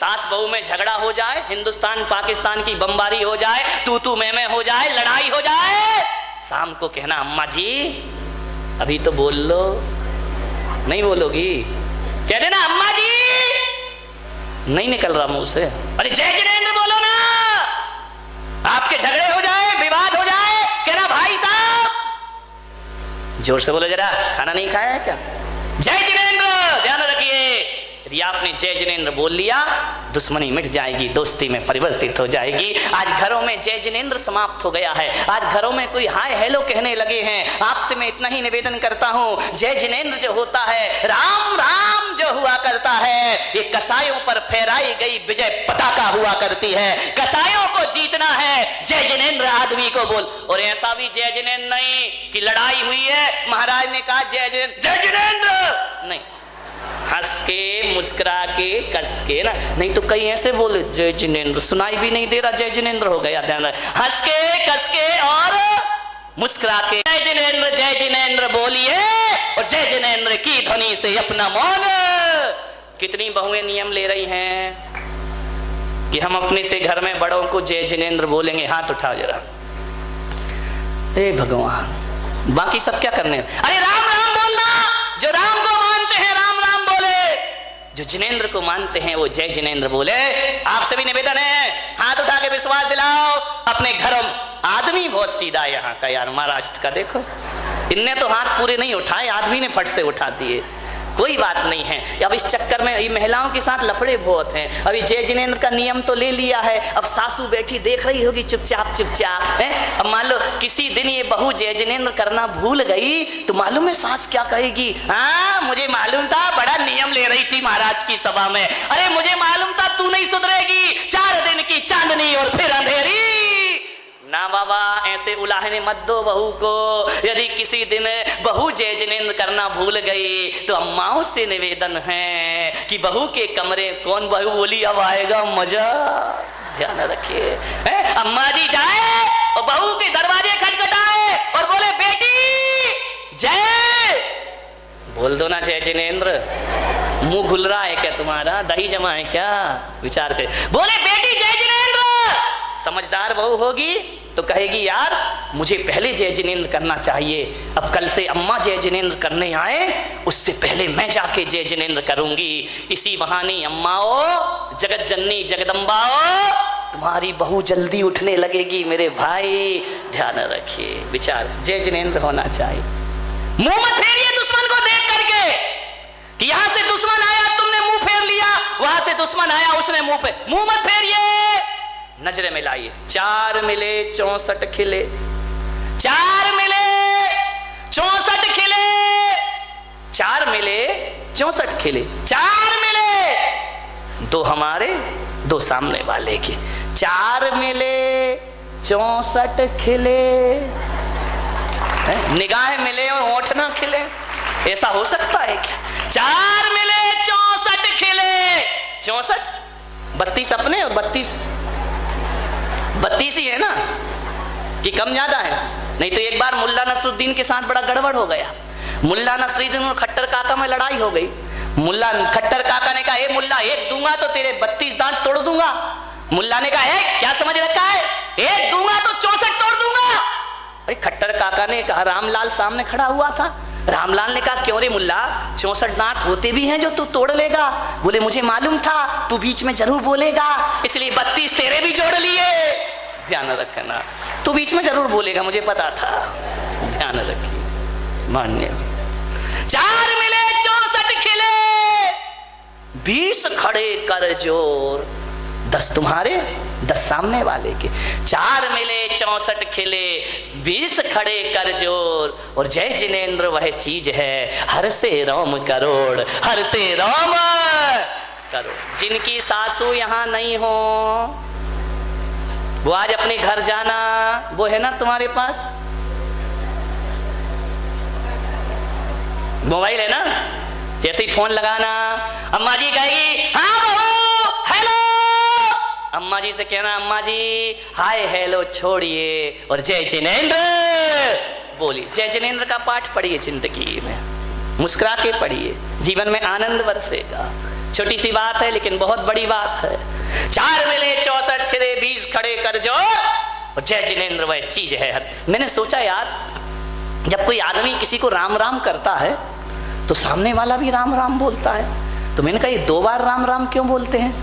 सास बहू में झगड़ा हो जाए, हिंदुस्तान पाकिस्तान की बमबारी हो जाए, तू मैं हो जाए, लड़ाई हो जाए, शाम को कहना अम्मा जी अभी तो बोल लो। नहीं बोलोगी? कह देना अम्मा जी, नहीं निकल रहा मुंह से। अरे जय जिनेंद्र बोलो ना। आपके झगड़े हो जाए, विवाद हो जाए, कहना भाई साहब, जोर से बोलो जरा, खाना नहीं खाया है क्या? जय जिनेंद्र। ध्यान रखिए, यदि आपने जय जिनेंद्र बोल लिया, दुश्मनी मिट जाएगी, दोस्ती में परिवर्तित हो जाएगी। आज घरों में जय जिनेंद्र समाप्त हो गया है। आज घरों में कोई हाय हेलो कहने लगे हैं। आपसे मैं इतना ही निवेदन करता हूं, जय जिनेंद्र जो होता है, राम राम जो हुआ करता है, ये कसायों पर फहराई गई विजय पताका हुआ करती है। कसायों को जीतना है, जय जिनेंद्र आदमी को बोल। और ऐसा भी जय जिनेंद्र नहीं कि लड़ाई हुई है, महाराज ने कहा जय जिनेंद्र, नहीं, हंस के मुस्कुरा के कस के ना, नहीं तो कई ऐसे बोले जय जिनेंद्र, सुनाई भी नहीं दे रहा जय जिनेंद्र हो गया। ध्यान रख, हंस के कस के और मुस्कुरा के जय जिनेंद्र बोलिए और जय जिनेंद्र की ध्वनि से अपना मौन। कितनी बहुएं नियम ले रही हैं कि हम अपने से घर में बड़ों को जय जिनेंद्र बोलेंगे। हाथ उठाओ जरा। हे भगवान, बाकी सब क्या करने? अरे राम राम बोलना। जो राम को मानते हैं राम राम बोले, जो जिनेंद्र को मानते हैं वो जय जिनेंद्र बोले। आपसे भी निवेदन है, हाथ उठा के विश्वास दिलाओ अपने घरों। आदमी बहुत सीधा है यहाँ का यार, महाराष्ट्र का देखो, इनने तो हाथ पूरे नहीं उठाए, आदमी ने फट से उठा दिए। कोई बात नहीं है। अब इस चक्कर में ये महिलाओं के साथ लफड़े बहुत हैं। अभी जय जिनेंद्र का नियम तो ले लिया है, अब सासू बैठी देख रही होगी चुपचाप चुपचाप है। अब मान लो किसी दिन ये बहू जय जिनेंद्र करना भूल गई तो मालूम है सास क्या कहेगी? हाँ, मुझे मालूम था, बड़ा नियम ले रही थी महाराज की सभा में। अरे मुझे मालूम था तू नहीं सुधरेगी, 4 दिन की चांदनी और फिर अंधेरी। ना बाबा, ऐसे उलाहने मत दो बहू को। यदि किसी दिन बहू जय जिनेंद्र करना भूल गई तो अम्माओं से निवेदन है कि बहू के कमरे कौन बहू बोली अब आएगा मजा। ध्यान रखिए, अम्मा जी जाए और बहू के दरवाजे खटखटाए और बोले बेटी जय, बोल दो ना जय जिनेंद्र। मुंह खुल रहा है क्या तुम्हारा? दही जमा है क्या? विचार कर, बोले बेटी जय जिनेंद्र। समझदार बहू होगी तो कहेगी यार मुझे पहले जय जिनेंद्र करना चाहिए, अब कल से अम्मा जय जिनेंद्र करने आए उससे पहले मैं जाके जय जिनेंद्र करूंगी। इसी बहाने अम्माओ, जगत जननी जगदम्बाओ, तुम्हारी बहू जल्दी उठने लगेगी मेरे भाई। ध्यान रखिए, विचार जय जिनेंद्र होना चाहिए। मुंह मत फेरिए दुश्मन को देख करके कि यहां से दुश्मन आया तुमने मुंह फेर लिया, वहां से दुश्मन आया उसने मुंह फेर, मुंह मत फेरिए। नजरें मिलाइए। 4 मिले 64 खिले, 4 मिले 64 खिले, 4 मिले 64 खिले, 4 मिले 2 हमारे 2 सामने वाले के, 4 मिले 64 खिले। निगाहें मिले और होंठ ना खिले, ऐसा हो सकता है क्या? 4 मिले 64 खिले, 64 32 अपने और 32 ही है ना कि कम ज्यादा है? नहीं तो एक बार मुल्ला नसरुद्दीन के साथ बड़ा गड़बड़ हो गया। मुल्ला नसरुद्दीन और खट्टर काका में लड़ाई हो गई। मुल्ला खट्टर काका ने कहा ए मुल्ला, एक दूंगा तो तेरे 32 दांत तोड़ दूंगा। मुल्ला ने कहा क्या समझ रखा है, एक दूंगा तो 64 तोड़ दूंगा। अरे खट्टर काका ने कहा, रामलाल सामने खड़ा हुआ था, रामलाल ने कहा क्यों रे मुल्ला, 64 दांत होते भी हैं जो तू तोड़ लेगा? बोले मुझे मालूम था तू बीच में जरूर बोलेगा, इसलिए 32 तेरे भी जोड़ लिए। ध्यान रखना, तू बीच में जरूर बोलेगा, मुझे पता था। ध्यान रखिए, मान्य। 4 मिले 64 खिले, 20 खड़े कर जोर, 10 तुम्हारे 10 सामने वाले के। 4 मिले 64 खिले, 20 खड़े कर जोर। और जय जिनेंद्र वह चीज है, हर से रोम करोड़, हर से रोम करोड़। जिनकी सासू यहाँ नहीं हो वो आज अपने घर जाना, वो है ना तुम्हारे पास मोबाइल है ना, जैसे ही फोन लगाना अम्मा जी कहेगी हाँ बहू हेलो, अम्मा जी से कहना अम्मा जी हाय हेलो छोड़िए और जय जिनेंद्र बोलिए। जय जिनेंद्र का पाठ पढ़िए, जिंदगी में मुस्कुरा के पढ़िए, जीवन में आनंद बरसेगा। छोटी सी बात है लेकिन बहुत बड़ी बात है। 4 मिले 64 फिरे 20 खड़े कर जोर, जय जिनेंद्र वह चीज है हर। मैंने सोचा यार, जब कोई आदमी किसी को राम राम करता है तो सामने वाला भी राम राम बोलता है। तो मैंने कहा ये 2 बार राम राम क्यों बोलते हैं?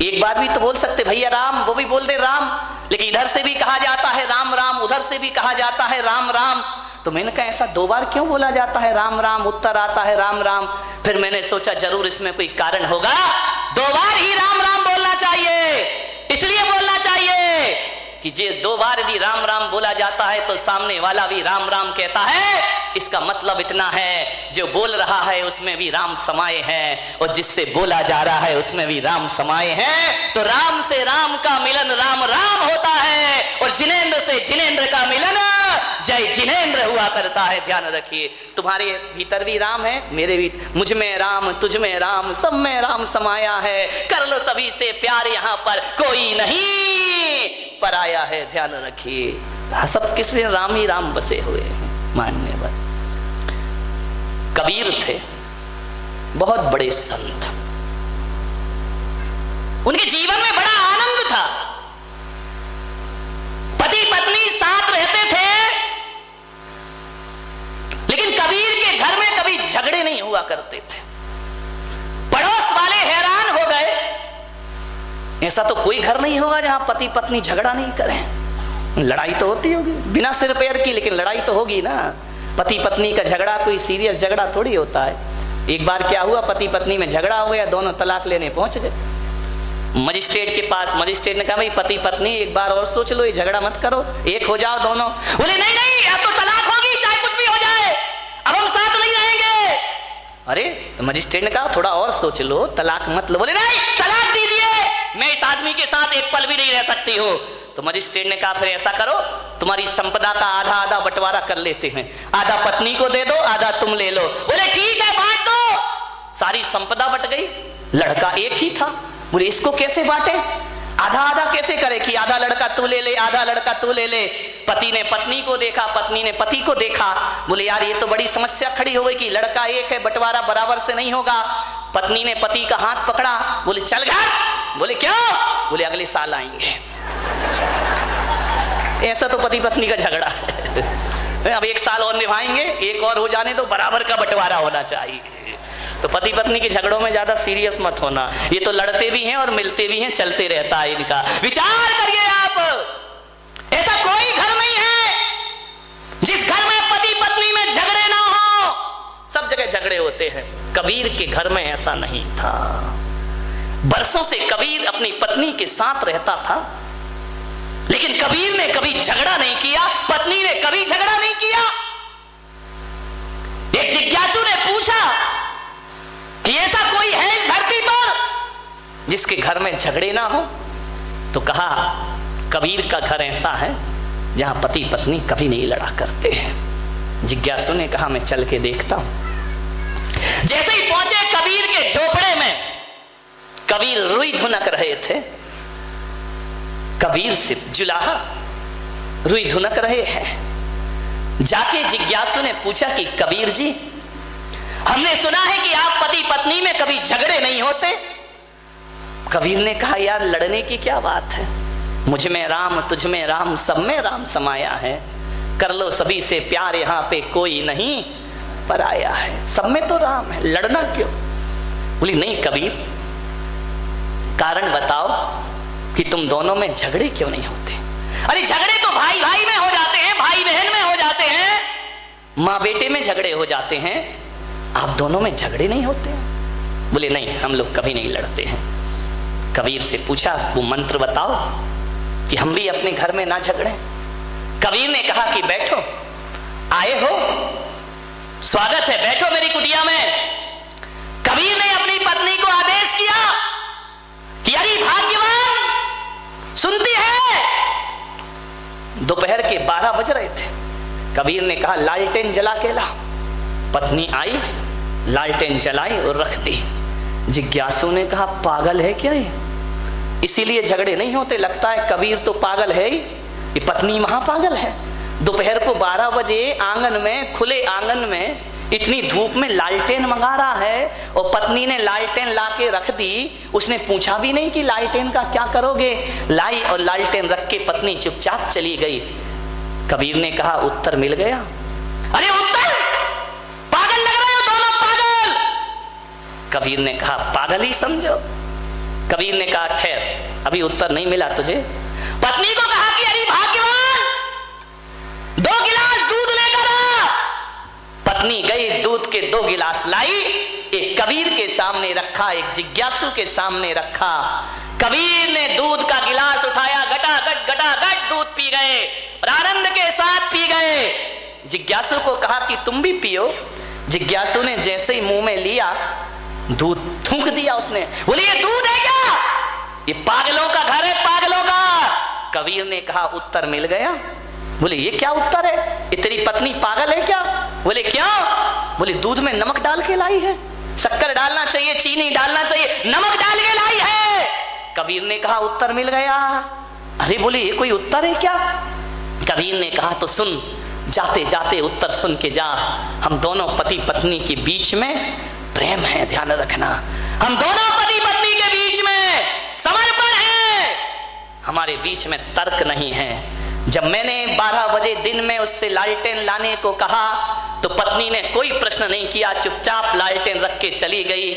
एक बार भी तो बोल सकते भैया राम, वो भी बोल दे राम, लेकिन इधर से भी कहा जाता है राम राम, उधर से भी कहा जाता है राम राम। तो मैंने कहा ऐसा 2 बार क्यों बोला जाता है राम राम, उत्तर आता है राम राम। फिर मैंने सोचा जरूर इसमें कोई कारण होगा, 2 बार ही राम राम बोलना चाहिए। इसलिए बोलना चाहिए कि जे 2 बार यदि राम राम बोला जाता है तो सामने वाला भी राम राम कहता है। इसका मतलब इतना है, जो बोल रहा है उसमें भी राम समाये हैं और जिससे बोला जा रहा है उसमें भी राम समाये हैं। तो राम से राम का मिलन राम राम होता है और जिनेंद्र से जिनेंद्र का मिलन जय जिनेंद्र हुआ करता है। ध्यान रखिए, तुम्हारे भीतर भी राम है, मेरे भी, मुझ में राम, तुझ में राम, सब में राम समाया है। कर लो सभी से प्यार, यहाँ पर कोई नहीं पराया है। ध्यान रखिए, सब किस लिए राम ही राम बसे हुए हैं। मान्यवर कबीर थे, बहुत बड़े संत, उनके जीवन में बड़ा आनंद था। पति पत्नी साथ रहते थे, लेकिन कबीर के घर में कभी झगड़े नहीं हुआ करते थे। पड़ोस वाले हैरान हो गए, ऐसा तो कोई घर नहीं होगा जहां पति पत्नी झगड़ा नहीं करें। लड़ाई तो होती होगी बिना सिर पैर की, लेकिन लड़ाई तो होगी ना। पति पत्नी का झगड़ा कोई सीरियस झगड़ा थोड़ी होता है। एक बार क्या हुआ, पति पत्नी में झगड़ा हो गया, दोनों तलाक लेने पहुंच गए मजिस्ट्रेट के पास। मजिस्ट्रेट ने कहा भाई पति पत्नी एक बार और सोच लो, ये झगड़ा मत करो, एक हो जाओ दोनों। बोले नहीं नहीं, अब तो तलाक होगी, चाहे कुछ भी हो जाए, अब हम साथ नहीं रहेंगे। अरे तो मजिस्ट्रेट ने कहा थोड़ा और सोच लो, तलाक मत लो। बोले नहीं, तलाक दीजिए, मैं इस आदमी के साथ एक पल भी नहीं रह सकती हो। तो मजिस्ट्रेट ने कहा फिर ऐसा करो, तुम्हारी संपदा का आधा आधा बंटवारा कर लेते हैं, आधा पत्नी को दे दो, आधा तुम ले लो। बोले ठीक है बांट दो। सारी संपदा बट गई। लड़का एक ही था, बोले इसको कैसे बांटे, आधा आधा कैसे करे कि आधा लड़का तू ले ले, आधा लड़का तू ले ले। पति ने पत्नी को देखा, पत्नी ने पति को देखा। बोले यार ये तो बड़ी समस्या खड़ी हो गई कि लड़का एक है, बंटवारा बराबर से नहीं होगा। पत्नी ने पति का हाथ पकड़ा, बोले चल घर। बोले क्यों? बोले अगले साल आएंगे। ऐसा तो पति पत्नी का झगड़ा है। अब 1 साल और निभाएंगे, एक और हो जाने तो बराबर का बंटवारा होना चाहिए। तो पति पत्नी के झगड़ों में ज्यादा सीरियस मत होना, ये तो लड़ते भी हैं और मिलते भी हैं, चलते रहता है इनका। विचार करिए आप, ऐसा कोई घर नहीं है जिस घर में पति पत्नी में झगड़े ना हो। सब जगह झगड़े होते हैं, कबीर के घर में ऐसा नहीं था। बरसों से कबीर अपनी पत्नी के साथ रहता था, लेकिन कबीर ने कभी झगड़ा नहीं किया, पत्नी ने कभी झगड़ा नहीं किया। एक जिज्ञासु ने पूछा कि ऐसा कोई है इस धरती पर जिसके घर में झगड़े ना हो? तो कहा कबीर का घर ऐसा है जहां पति पत्नी कभी नहीं लड़ा करते हैं। जिज्ञासु ने कहा मैं चल के देखता हूं। जैसे ही पहुंचे कबीर के झोपड़े में, कबीर रुई धुनक रहे थे। कबीर से जुलाहा रुई धुनक रहे हैं। जाके जिज्ञासु ने पूछा कि कबीर जी, हमने सुना है कि आप पति पत्नी में कभी झगड़े नहीं होते। कबीर ने कहा यार लड़ने की क्या बात है, मुझ में राम, तुझ में राम, सब में राम समाया है। कर लो सभी से प्यार, यहाँ पे कोई नहीं पराया है। सब में तो राम है, लड़ना क्यों? बोली नहीं कबीर, कारण बताओ कि तुम दोनों में झगड़े क्यों नहीं होते? अरे झगड़े तो भाई भाई में हो जाते हैं, भाई बहन में हो जाते हैं, माँ बेटे में झगड़े हो जाते हैं, आप दोनों में झगड़े नहीं होते? बोले नहीं, हम लोग कभी नहीं लड़ते हैं। कबीर से पूछा वो मंत्र बताओ कि हम भी अपने घर में ना झगड़े। कबीर ने कहा कि बैठो, आए हो, स्वागत है, बैठो मेरी कुटिया में। कबीर ने अपनी पत्नी को आदेश किया कि अरे भाग्यवान, सुनती है? दोपहर के 12 बज रहे थे। कबीर ने कहा लालटेन जला के ला। पत्नी आई, लालटेन जलाई और रख दी। जिज्ञासु ने कहा पागल है क्या ये, इसीलिए झगड़े नहीं होते? लगता है कबीर तो पागल है ही, ये पत्नी महापागल है। दोपहर को 12 बजे आंगन में, खुले आंगन में इतनी धूप में लालटेन मंगा रहा है और पत्नी ने लालटेन लाके रख दी। उसने पूछा भी नहीं कि लालटेन का क्या करोगे, लाई और लालटेन रख के पत्नी चुपचाप चली गई। कबीर ने कहा उत्तर मिल गया। अरे उत्तर, पागल लग रहे हो दोनों, पागल। कबीर ने कहा पागल ही समझो। कबीर ने कहा ठहर, अभी उत्तर नहीं मिला तुझे। पत्नी को कहा कि अरे भाग्यवान, 2 गिलास दूध लेकर आ। पत्नी गई, दूध के 2 गिलास लाई, एक कबीर के सामने रखा, एक जिज्ञासु के सामने रखा। कबीर ने दूध का गिलास उठाया, गटागट दूध पी गए और आनंद के साथ पी गए। जिज्ञासु को कहा कि तुम भी पियो। जिज्ञासु ने जैसे ही मुंह में लिया, दूध थूक दिया उसने। बोले ये दूध है क्या? ये पागलों का घर है, पागलों का। कबीर ने कहा उत्तर मिल गया। बोले ये क्या उत्तर है, ये तेरी पत्नी पागल है क्या? बोले क्या? बोले दूध में नमक डाल के लाई है, शक्कर डालना चाहिए, चीनी डालना चाहिए, नमक डाल के लाई है। कबीर ने कहा उत्तर मिल गया। अरे बोले ये कोई उत्तर है क्या? कबीर ने कहा तो सुन, जाते जाते उत्तर सुन के जा। हम दोनों पति पत्नी के बीच में प्रेम है, ध्यान रखना। हम दोनों पति पत्नी के बीच में समर्पण है, हमारे बीच में तर्क नहीं है। जब मैंने 12 बजे दिन में उससे लालटेन लाने को कहा तो पत्नी ने कोई प्रश्न नहीं किया, चुपचाप लालटेन रख के चली गई।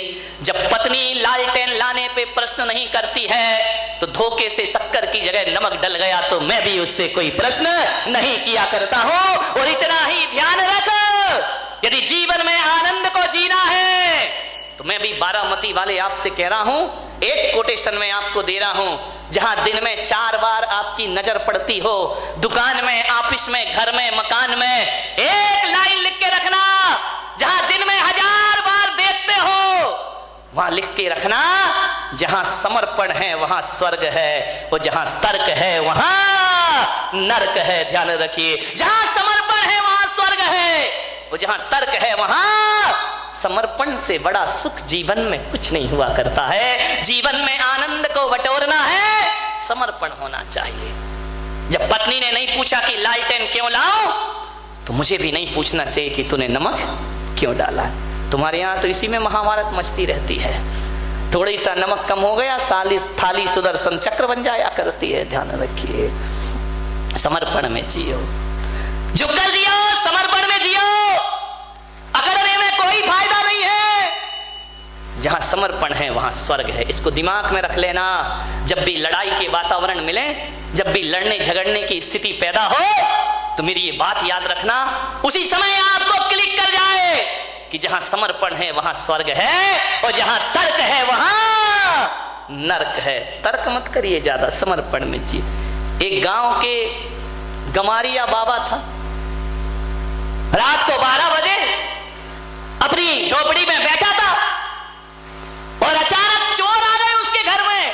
जब पत्नी लालटेन लाने पे प्रश्न नहीं करती है तो धोखे से शक्कर की जगह नमक डल गया तो मैं भी उससे कोई प्रश्न नहीं किया करता हूं। और इतना ही ध्यान रख, यदि जीवन में आनंद को जीना है तो मैं भी बारामती वाले आपसे कह रहा हूं, एक कोटेशन में आपको दे रहा हूं, जहां दिन में 4 बार आपकी नजर पड़ती हो, दुकान में, ऑफिस में, घर में, मकान में, एक लाइन लिख के रखना। जहां दिन में 1000 बार देखते हो वहां लिख के रखना, जहां समर्पण है वहां स्वर्ग है, और जहां तर्क है वहां नरक है। ध्यान रखिए, जहां समर्पण है वहां स्वर्ग है, और जहां तर्क है वहां समर्पण से बड़ा सुख जीवन में कुछ नहीं हुआ करता है। जीवन में आनंद को बटोरना है, समर्पण होना चाहिए। जब पत्नी ने नहीं पूछा कि लालटेन क्यों लाऊं, तो मुझे भी नहीं पूछना चाहिए कि तूने नमक क्यों डाला। तुम्हारे यहां तो इसी में महाभारत मचती रहती है। थोड़ी सा नमक कम हो गया, साली थाली सुदर्शन चक्र बन जाया करती है। ध्यान रखिए, समर्पण में जियो, झुककर जियो, समर्पण में जियो। अगड़ने में कोई फायदा नहीं है। जहां समर्पण है वहां स्वर्ग है, इसको दिमाग में रख लेना। जब भी लड़ाई के वातावरण मिले, जब भी लड़ने झगड़ने की स्थिति पैदा हो, तो मेरी ये बात याद रखना, उसी समय आपको क्लिक कर जाए कि जहां समर्पण है वहां स्वर्ग है, और जहां तर्क है वहां नरक है। तर्क मत करिए ज्यादा, समर्पण में जी। एक गांव के गमारिया बाबा था, रात को 12 बजे अपनी झोपड़ी में बैठा था और अचानक चोर आ गए उसके घर में।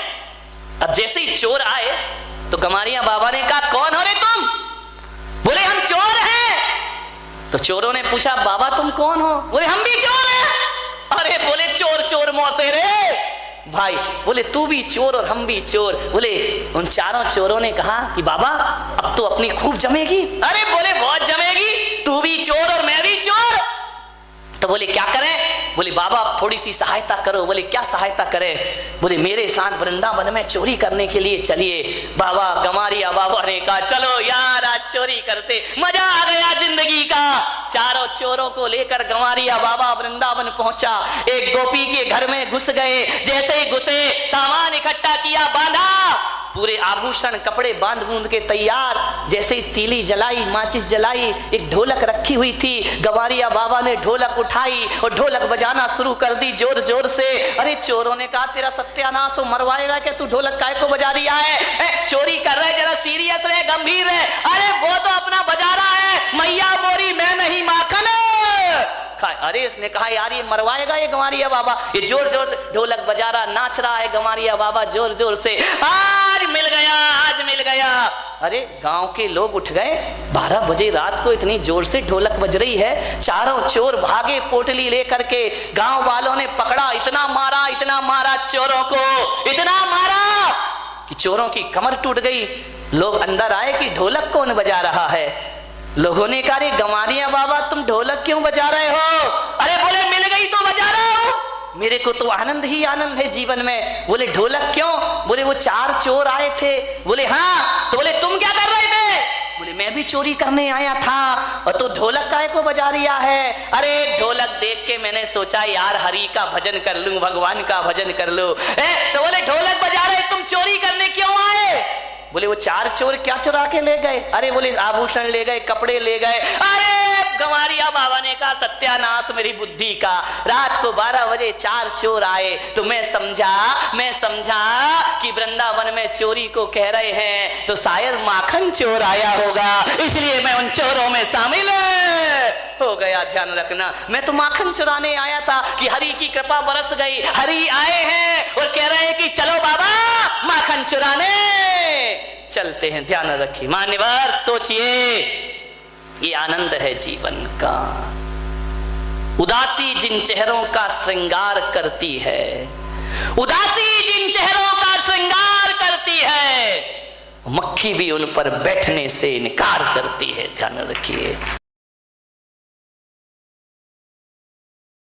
अब जैसे ही चोर आए तो गमारिया बाबा ने कहा कौन हो रे तुम? बोले हम चोर हैं। तो चोरों ने पूछा बाबा तुम कौन हो? बोले हम भी चोर हैं। अरे बोले चोर चोर मौसे रे भाई, बोले तू भी चोर और हम भी चोर। बोले उन चारों चोरों ने कहा कि बाबा अब तो अपनी खूब जमेगी। अरे बोले बहुत जमेगी, तू भी चोर और मैं भी चोर। तो बोले क्या करें? बोले बाबा अब थोड़ी सी सहायता करो। बोले क्या सहायता करें? बोले मेरे साथ वृंदावन में चोरी करने के लिए चलिए। बाबा गमारिया बाबा ने कहा चलो यार आज चोरी करते, मजा आ गया जिंदगी का। चारों चोरों को लेकर गमारिया बाबा वृंदावन पहुंचा। एक गोपी के घर में घुस गए। जैसे ही घुसे, सामान इकट्ठा किया, बांधा, पूरे आभूषण कपड़े बांध बूंद के तैयार। जैसे ही तीली जलाई, माचिस जलाई, एक ढोलक रखी हुई थी, गवारिया बाबा ने ढोलक उठाई और ढोलक बजाना शुरू कर दी जोर जोर से। अरे चोरों ने कहा तेरा सत्यानाश हो, मरवाएगा क्या तू? ढोलक काय को बजा रही है? चोरी कर रहे, जरा सीरियस रहे, गंभीर है। अरे वो तो अपना बजा रहा है, मैया मोरी मैं नहीं माखन। अरे इसने कहा यार ये मरवाएगा ये गंवारिया बाबा। ये जोर जोर से ढोलक बजा रहा, नाच रहा है गंवारिया बाबा जोर जोर से। आज मिल गया, आज मिल गया। अरे गांव के लोग उठ गए। 12 बजे रात को इतनी जोर से ढोलक बज रही है। चारों चोर भागे पोटली लेकर के। गांव वालों ने पकड़ा, इतना मारा चोरों को, इतना मारा कि चोरों की कमर टूट गई। लोग अंदर आए कि ढोलक कौन बजा रहा है? लोगों ने कहा, रे गंवारिया बाबा तुम ढोलक क्यों बजा रहे हो? अरे बोले मिल गई तो बजा रहा हूं, मेरे को तो आनंद ही आनंद है जीवन में। बोले ढोलक क्यों? बोले वो 4 चोर आए थे। बोले हाँ। तो बोले तुम क्या कर रहे थे? बोले मैं भी चोरी करने आया था। और तो ढोलक काहे को बजा रिया है? अरे ढोलक देख के मैंने सोचा यार हरि का भजन कर लूं, भगवान का भजन कर लूं। तो बोले ढोलक बजा रहे तुम चोरी करने क्यों आए? बोले वो 4 चोर क्या चुरा के ले गए? अरे बोले आभूषण ले गए, कपड़े ले गए। अरे गंवारिया बाबा ने कहा सत्यानाश मेरी बुद्धि का, रात को 12 बजे 4 चोर आए तो मैं समझा कि वृंदावन में चोरी को कह रहे हैं तो शायद माखन चोर आया होगा, इसलिए मैं उन चोरों में शामिल हो गया। ध्यान रखना, मैं तो माखन चुराने आया था कि हरि की कृपा बरस गई, हरि आए हैं और कह रहे हैं कि चलो बाबा माखन चुराने चलते हैं। ध्यान रखिए मान्यवर, सोचिए ये आनंद है जीवन का। उदासी जिन चेहरों का श्रृंगार करती है, उदासी जिन चेहरों का श्रृंगार करती है, मक्खी भी उन पर बैठने से इनकार करती है। ध्यान रखिए।